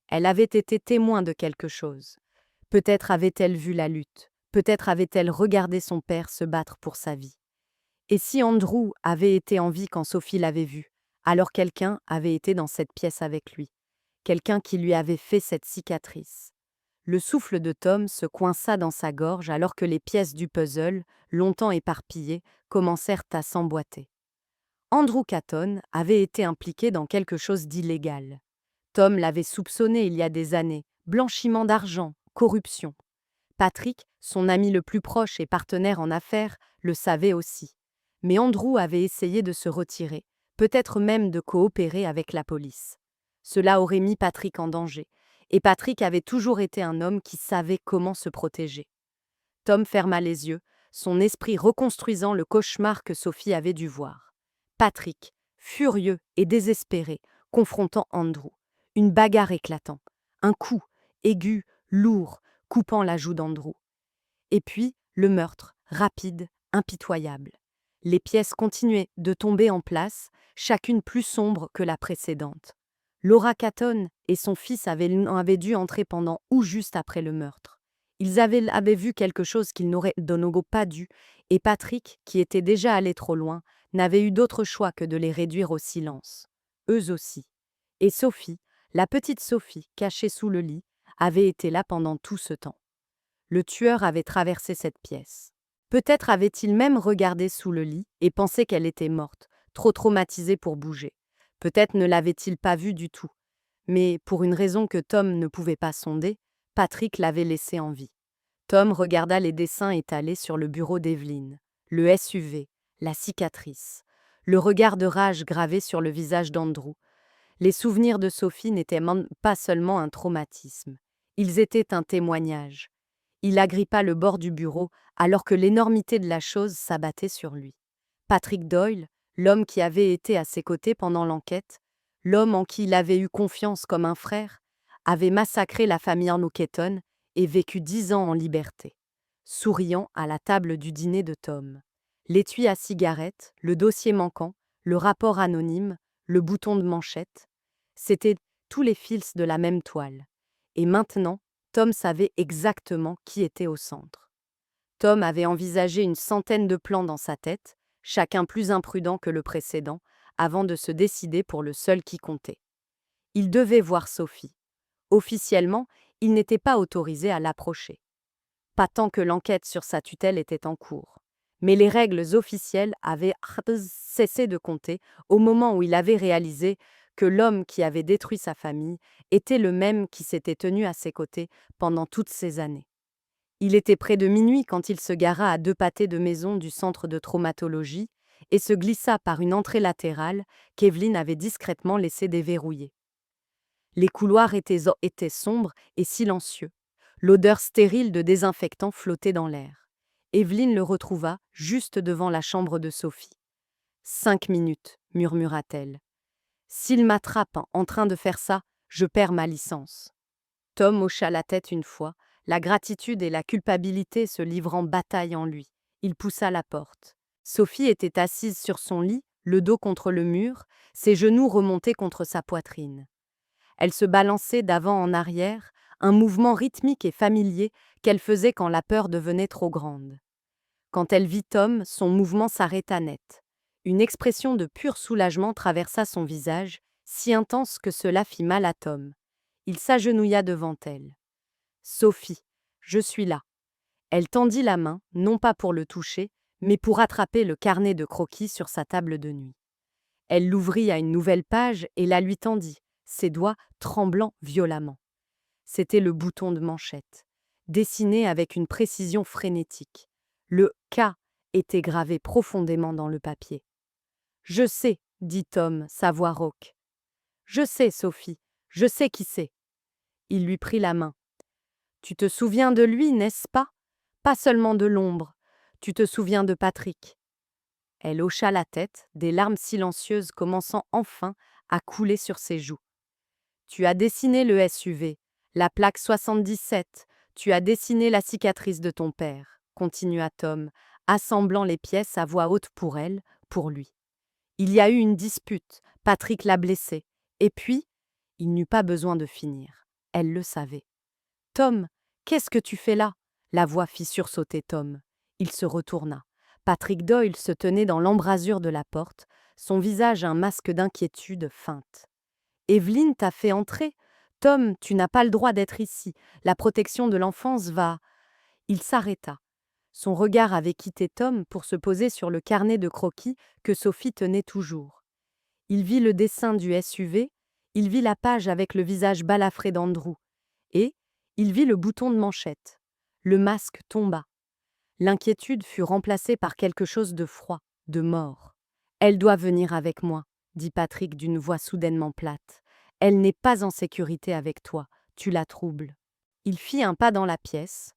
Elle avait été témoin de quelque chose. Peut-être avait-elle vu la lutte, peut-être avait-elle regardé son père se battre pour sa vie. Et si Andrew avait été en vie quand Sophie l'avait vu, alors quelqu'un avait été dans cette pièce avec lui, quelqu'un qui lui avait fait cette cicatrice. Le souffle de Tom se coinça dans sa gorge alors que les pièces du puzzle, longtemps éparpillées, commencèrent à s'emboîter. Andrew Caton avait été impliqué dans quelque chose d'illégal. Tom l'avait soupçonné il y a des années, blanchiment d'argent, corruption. Patrick, son ami le plus proche et partenaire en affaires, le savait aussi. Mais Andrew avait essayé de se retirer, peut-être même de coopérer avec la police. Cela aurait mis Patrick en danger, et Patrick avait toujours été un homme qui savait comment se protéger. Tom ferma les yeux, son esprit reconstruisant le cauchemar que Sophie avait dû voir. Patrick, furieux et désespéré, confrontant Andrew. Une bagarre éclatant. Un coup, aigu, lourd, coupant la joue d'Andrew. Et puis, le meurtre, rapide, impitoyable. Les pièces continuaient de tomber en place, chacune plus sombre que la précédente. Laura Caton et son fils avaient dû entrer pendant ou juste après le meurtre. Ils avaient vu quelque chose qu'ils n'auraient de nouveau pas dû, et Patrick, qui était déjà allé trop loin, n'avait eu d'autre choix que de les réduire au silence. Eux aussi. Et Sophie, la petite Sophie, cachée sous le lit, avait été là pendant tout ce temps. Le tueur avait traversé cette pièce. Peut-être avait-il même regardé sous le lit et pensé qu'elle était morte, trop traumatisée pour bouger. Peut-être ne l'avait-il pas vue du tout. Mais, pour une raison que Tom ne pouvait pas sonder, Patrick l'avait laissée en vie. Tom regarda les dessins étalés sur le bureau d'Evelyn, le SUV, la cicatrice, le regard de rage gravé sur le visage d'Andrew. Les souvenirs de Sophie n'étaient pas seulement un traumatisme, ils étaient un témoignage. Il agrippa le bord du bureau alors que l'énormité de la chose s'abattait sur lui. Patrick Doyle, l'homme qui avait été à ses côtés pendant l'enquête, l'homme en qui il avait eu confiance comme un frère, avait massacré la famille Caton et vécu 10 ans en liberté. Souriant à la table du dîner de Tom. L'étui à cigarette, le dossier manquant, le rapport anonyme, le bouton de manchette, c'étaient tous les fils de la même toile. Et maintenant, Tom savait exactement qui était au centre. Tom avait envisagé une centaine de plans dans sa tête, chacun plus imprudent que le précédent, avant de se décider pour le seul qui comptait. Il devait voir Sophie. Officiellement, il n'était pas autorisé à l'approcher. Pas tant que l'enquête sur sa tutelle était en cours. Mais les règles officielles avaient cessé de compter au moment où il avait réalisé que l'homme qui avait détruit sa famille était le même qui s'était tenu à ses côtés pendant toutes ces années. Il était près de minuit quand il se gara à 2 pâtés de maison du centre de traumatologie et se glissa par une entrée latérale qu'Evelyn avait discrètement laissée déverrouiller. Les couloirs étaient sombres et silencieux. L'odeur stérile de désinfectant flottait dans l'air. Evelyn le retrouva juste devant la chambre de Sophie. 5 minutes, murmura-t-elle. S'il m'attrape en train de faire ça, je perds ma licence. Tom hocha la tête une fois, la gratitude et la culpabilité se livrant bataille en lui. Il poussa la porte. Sophie était assise sur son lit, le dos contre le mur, ses genoux remontés contre sa poitrine. Elle se balançait d'avant en arrière, un mouvement rythmique et familier qu'elle faisait quand la peur devenait trop grande. Quand elle vit Tom, son mouvement s'arrêta net. Une expression de pur soulagement traversa son visage, si intense que cela fit mal à Tom. Il s'agenouilla devant elle. « Sophie, je suis là. » Elle tendit la main, non pas pour le toucher, mais pour attraper le carnet de croquis sur sa table de nuit. Elle l'ouvrit à une nouvelle page et la lui tendit, ses doigts tremblant violemment. C'était le bouton de manchette, dessiné avec une précision frénétique. Le « K » était gravé profondément dans le papier. « Je sais, » dit Tom, sa voix rauque. « Je sais, Sophie, je sais qui c'est. » Il lui prit la main. « Tu te souviens de lui, n'est-ce pas? Pas seulement de l'ombre. Tu te souviens de Patrick. » Elle hocha la tête, des larmes silencieuses commençant enfin à couler sur ses joues. « Tu as dessiné le SUV, la plaque 77, tu as dessiné la cicatrice de ton père, » continua Tom, assemblant les pièces à voix haute pour elle, pour lui. Il y a eu une dispute, Patrick l'a blessé, et puis, il n'eut pas besoin de finir. Elle le savait. « Tom, qu'est-ce que tu fais là ?» La voix fit sursauter Tom. Il se retourna. Patrick Doyle se tenait dans l'embrasure de la porte, son visage un masque d'inquiétude feinte. « Evelyn t'a fait entrer. Tom, tu n'as pas le droit d'être ici. La protection de l'enfance va… » Il s'arrêta. Son regard avait quitté Tom pour se poser sur le carnet de croquis que Sophie tenait toujours. Il vit le dessin du SUV, il vit la page avec le visage balafré d'Andrew, et il vit le bouton de manchette. Le masque tomba. L'inquiétude fut remplacée par quelque chose de froid, de mort. « Elle doit venir avec moi, » dit Patrick d'une voix soudainement plate. « Elle n'est pas en sécurité avec toi, tu la troubles. » Il fit un pas dans la pièce.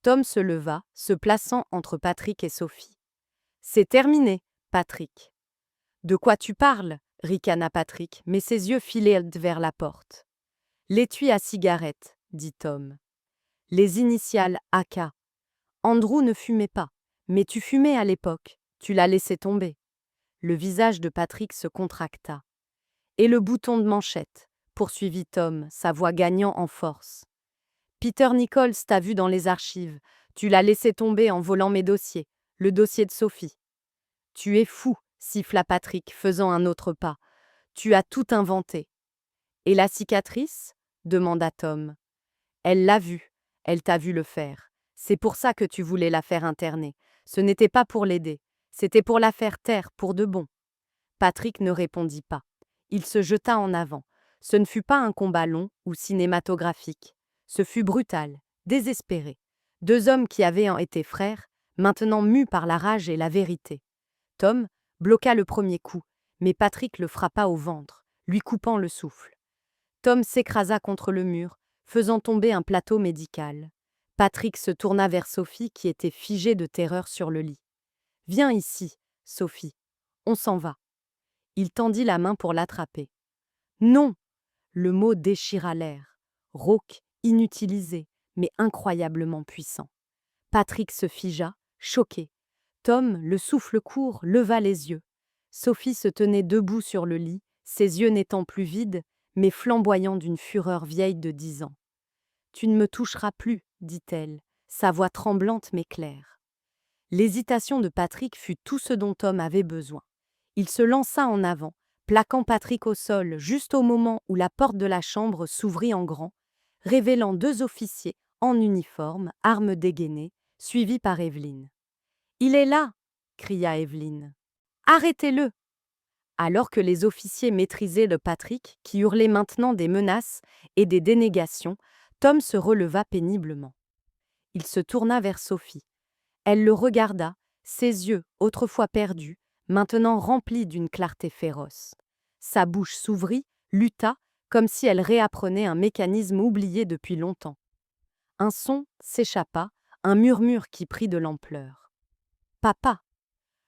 Tom se leva, se plaçant entre Patrick et Sophie. « C'est terminé, Patrick. »« De quoi tu parles ?» ricana Patrick, mais ses yeux filaient vers la porte. « L'étui à cigarette, » dit Tom. « Les initiales AK. Andrew ne fumait pas, mais tu fumais à l'époque, tu l'as laissé tomber. » Le visage de Patrick se contracta. « Et le bouton de manchette, » poursuivit Tom, sa voix gagnant en force. « Peter Nichols t'a vu dans les archives, tu l'as laissé tomber en volant mes dossiers, le dossier de Sophie. »« Tu es fou, » siffla Patrick, faisant un autre pas. « Tu as tout inventé. »« Et la cicatrice ?» demanda Tom. « Elle l'a vue, elle t'a vu le faire. C'est pour ça que tu voulais la faire interner. Ce n'était pas pour l'aider, c'était pour la faire taire, pour de bon. » Patrick ne répondit pas. Il se jeta en avant. Ce ne fut pas un combat long ou cinématographique. Ce fut brutal, désespéré. Deux hommes qui avaient été frères, maintenant mus par la rage et la vérité. Tom bloqua le premier coup, mais Patrick le frappa au ventre, lui coupant le souffle. Tom s'écrasa contre le mur, faisant tomber un plateau médical. Patrick se tourna vers Sophie qui était figée de terreur sur le lit. « Viens ici, Sophie. On s'en va. » Il tendit la main pour l'attraper. « Non !» Le mot déchira l'air, rauque, inutilisé, mais incroyablement puissant. Patrick se figea, choqué. Tom, le souffle court, leva les yeux. Sophie se tenait debout sur le lit, ses yeux n'étant plus vides, mais flamboyants d'une fureur vieille de 10 ans. Tu ne me toucheras plus, dit-elle, sa voix tremblante mais claire. L'hésitation de Patrick fut tout ce dont Tom avait besoin. Il se lança en avant, plaquant Patrick au sol juste au moment où la porte de la chambre s'ouvrit en grand, révélant 2 officiers en uniforme, armes dégainées, suivis par Evelyne. « Il est là !» cria Evelyne. « Arrêtez-le !» Alors que les officiers maîtrisaient le Patrick, qui hurlait maintenant des menaces et des dénégations, Tom se releva péniblement. Il se tourna vers Sophie. Elle le regarda, ses yeux, autrefois perdus, maintenant remplis d'une clarté féroce. Sa bouche s'ouvrit, lutta, comme si elle réapprenait un mécanisme oublié depuis longtemps. Un son s'échappa, un murmure qui prit de l'ampleur. « Papa !»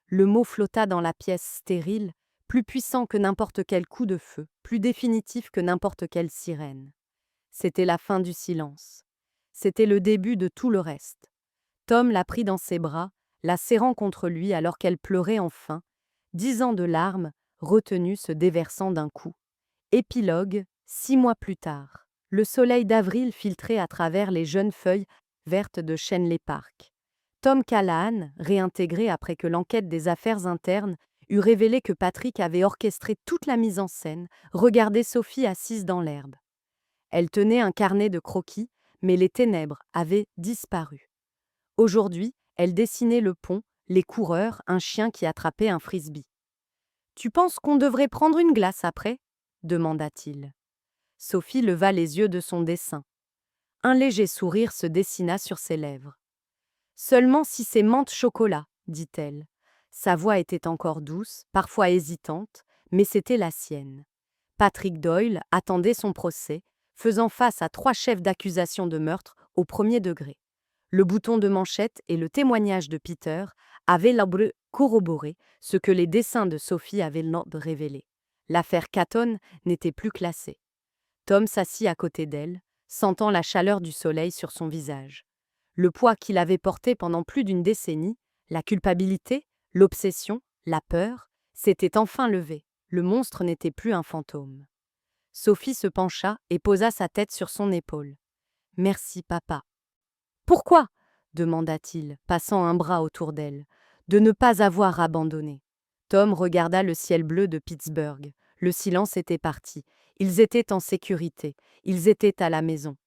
Le mot flotta dans la pièce stérile, plus puissant que n'importe quel coup de feu, plus définitif que n'importe quelle sirène. C'était la fin du silence. C'était le début de tout le reste. Tom la prit dans ses bras, la serrant contre lui alors qu'elle pleurait enfin, 10 ans de larmes, retenues se déversant d'un coup. Épilogue, 6 mois plus tard. Le soleil d'avril filtrait à travers les jeunes feuilles vertes de Shenley Park. Tom Callahan, réintégré après que l'enquête des affaires internes eut révélé que Patrick avait orchestré toute la mise en scène, regardait Sophie assise dans l'herbe. Elle tenait un carnet de croquis, mais les ténèbres avaient disparu. Aujourd'hui, elle dessinait le pont, les coureurs, un chien qui attrapait un frisbee. « Tu penses qu'on devrait prendre une glace après » demanda-t-il. Sophie leva les yeux de son dessin. Un léger sourire se dessina sur ses lèvres. « Seulement si c'est menthe chocolat, dit-elle. Sa voix était encore douce, parfois hésitante, mais c'était la sienne. Patrick Doyle attendait son procès, faisant face à 3 chefs d'accusation de meurtre au 1er degré. Le bouton de manchette et le témoignage de Peter avaient corroboré ce que les dessins de Sophie avaient révélé. L'affaire Catton n'était plus classée. Tom s'assit à côté d'elle, sentant la chaleur du soleil sur son visage. Le poids qu'il avait porté pendant plus d'une décennie, la culpabilité, l'obsession, la peur, s'était enfin levé. Le monstre n'était plus un fantôme. Sophie se pencha et posa sa tête sur son épaule. « Merci, papa. »« Pourquoi ?» demanda-t-il, passant un bras autour d'elle. « De ne pas avoir abandonné. » Tom regarda le ciel bleu de Pittsburgh. Le silence était parti. Ils étaient en sécurité. Ils étaient à la maison.